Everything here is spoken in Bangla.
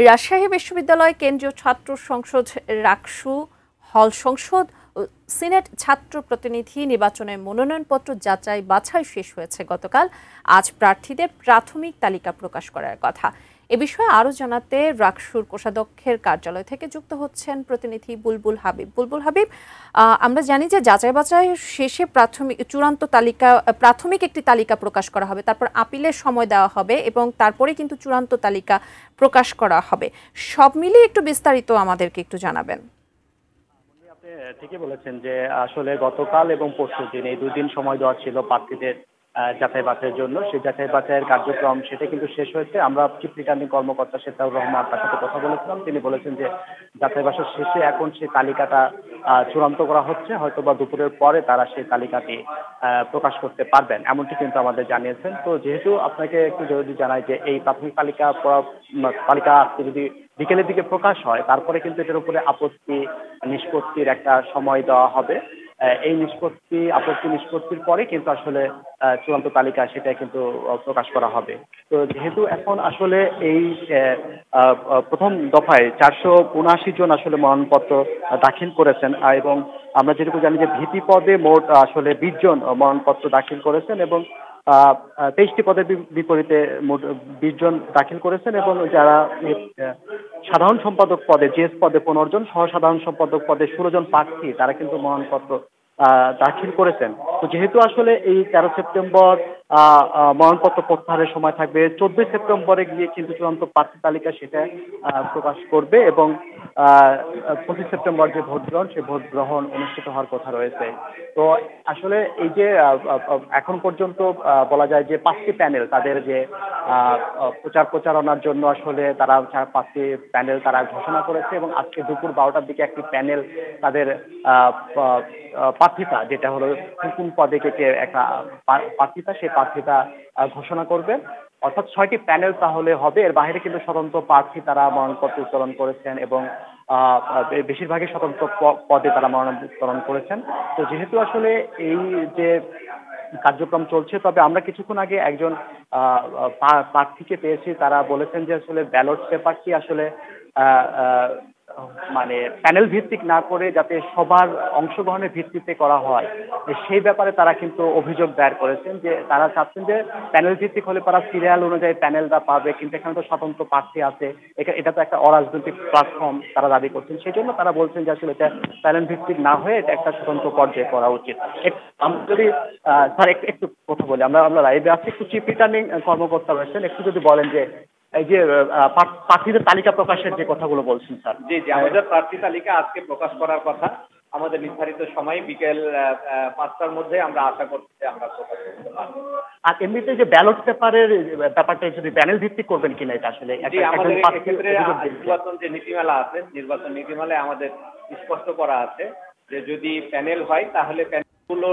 রাজশাহী বিশ্ববিদ্যালয় কেন্দ্রীয় ছাত্র সংসদ রাকসু হল সংসদ ও সিনেট ছাত্র প্রতিনিধি নির্বাচনের মনোনয়নপত্র যাচাই বাছাই শেষ হয়েছে গতকাল। আজ প্রার্থীদের প্রাথমিক তালিকা প্রকাশ করার কথা। এ বিষয়ে আরও জানাতে রাকসুর কোষাধ্যক্ষের কার্যালয় থেকে যুক্ত হচ্ছেন প্রতিনিধি বুলবুল হাবিব। বুলবুল হাবিব, আমরা জানি যে যাচাই বাছাই শেষে প্রাথমিক একটি তালিকা প্রকাশ করা হবে, তারপর আপিলের সময় দেওয়া হবে এবং তারপরে কিন্তু চূড়ান্ত তালিকা প্রকাশ করা হবে। সব মিলিয়ে একটু বিস্তারিত আমাদেরকে একটু জানাবেন। আপনি ঠিকই বলেছেন যে আসলে গতকাল এবং পরশু দিন এই 2 দিন সময় দেওয়া ছিল প্রার্থীদের যাচাই বাছাইয়ের জন্য। সেই যাচাই বাছাইয়ের কার্যক্রম সেটা কিন্তু শেষ হয়েছে। আমরা চিফ রিটার্নিং কর্মকর্তা সেতাউর রহমান তার সাথে কথা বলেছিলাম। তিনি বলেছেন যে যাচাই বাছাই শেষে এখন সেই তালিকাটা চূড়ান্ত করা হচ্ছে, হয়তো বা দুপুরের পরে তারা সেই তালিকাটি প্রকাশ করতে পারবেন, এমনটি কিন্তু আমাদের জানিয়েছেন। তো যেহেতু আপনাকে একটু যদি জানাই যে এই প্রাথমিক তালিকা আজকে যদি বিকেলের দিকে প্রকাশ হয়, তারপরে কিন্তু এটার উপরে আপত্তি নিষ্পত্তির একটা সময় দেওয়া হবে। এই আপত্তি নিষ্পত্তির পরে কিন্তু আসলে চূড়ান্ত তালিকা সেটা কিন্তু প্রকাশ করা হবে। তো যেহেতু এখন আসলে এই প্রথম দফায় 479 জন আসলে মনোনয়নপত্র দাখিল করেছেন, এবং আমরা যেটুকু জানি যে ভিপি পদে মোট আসলে 20 জন মনোনয়নপত্র দাখিল করেছেন এবং 23টি পদের বিপরীতে মোট 20 জন দাখিল করেছেন, এবং যারা সাধারণ সম্পাদক পদে জিএস পদে 15 জন, সহ সাধারণ সম্পাদক পদে 16 জন প্রার্থী তারা কিন্তু মনোনয়নপত্র দাখিল করেছেন। তো যেহেতু আসলে এই 13 সেপ্টেম্বর মনোনয়নপত্র প্রত্যাহারের সময় থাকবে, 14 সেপ্টেম্বরে গিয়ে কিন্তু চূড়ান্ত প্রার্থী তালিকা সেটা প্রকাশ করবে, এবং 25 সেপ্টেম্বর যে ভোট গ্রহণ সেই ভোট গ্রহণ অনুষ্ঠিত হওয়ার কথা রয়েছে। তো আসলে এই যে এখন পর্যন্ত বলা যায় যে 5টি প্যানেল তাদের যে প্রচারণার জন্য আসলে তারা 5টি প্যানেল তারা ঘোষণা করেছে, এবং আজকে দুপুর 12টার দিকে একটি প্যানেল তাদের প্রার্থিতা, যেটা হলো কোন পদে কে একটা প্রার্থিতা, সেই প্রার্থিতা ঘোষণা করবে। অর্থাৎ 6টি প্যানেল তাহলে হবে। এর বাইরে কিন্তু স্বতন্ত্র প্রার্থী তারা মনোনয়নপত্র উত্তোলন করেছেন, এবং বেশিরভাগই স্বতন্ত্র পদে তারা মনোনয়ন উত্তোলন করেছেন। তো যেহেতু আসলে এই যে কার্যক্রম চলছে, তবে আমরা কিছুক্ষণ আগে একজন প্রার্থীকে পেয়েছি, তারা বলেছেন যে আসলে ব্যালট পেপারটি আসলে মানে প্যানেল ভিত্তিক না করে যাতে সবার অংশগ্রহণের ভিত্তিতে করা হয়, সেই ব্যাপারে তারা কিন্তু অভিযোগ দায়ের করেছেন যে তারা চাচ্ছেন যে প্যানেল ভিত্তিক হলে তারা সিরিয়াল অনুযায়ী প্যানেলটা পাবে, কিন্তু এখানে তো স্বতন্ত্র প্রার্থী আছে, এটা তো একটা অরাজনৈতিক প্ল্যাটফর্ম তারা দাবি করছেন। সেই জন্য তারা বলছেন যে আসলে এটা প্যানেল ভিত্তিক না হয়ে এটা একটা স্বতন্ত্র পর্যায়ে করা উচিত। আমরা যদি স্যার একটু কথা বলি, আমরা লাইভে আছি, একটু চিফ রিটার্নিং কর্মকর্তা রয়েছেন, একটু যদি বলেন যে এই যে প্রার্থীদের তালিকা প্রকাশের যে কথাগুলো বলছেন স্যার। জি, আমাদের প্রার্থী তালিকা আজকে প্রকাশ করার কথা। আমাদের নির্ধারিত সময় বিকেল 5টার মধ্যে আমরা আশা করছি যে আমরা প্রকাশ করতে পারবো। আর এমনিতে যে ব্যালট পেপারের ব্যাপারটা যদি প্যানেল ভিত্তিক করবেন কিনা, এটা আসলে আমাদের ক্ষেত্রে নির্বাচন যে নীতিমালা আছে, নির্বাচন নীতিমালায় আমাদের স্পষ্ট করা আছে যে যদি প্যানেল হয় তাহলে প্যানেলগুলো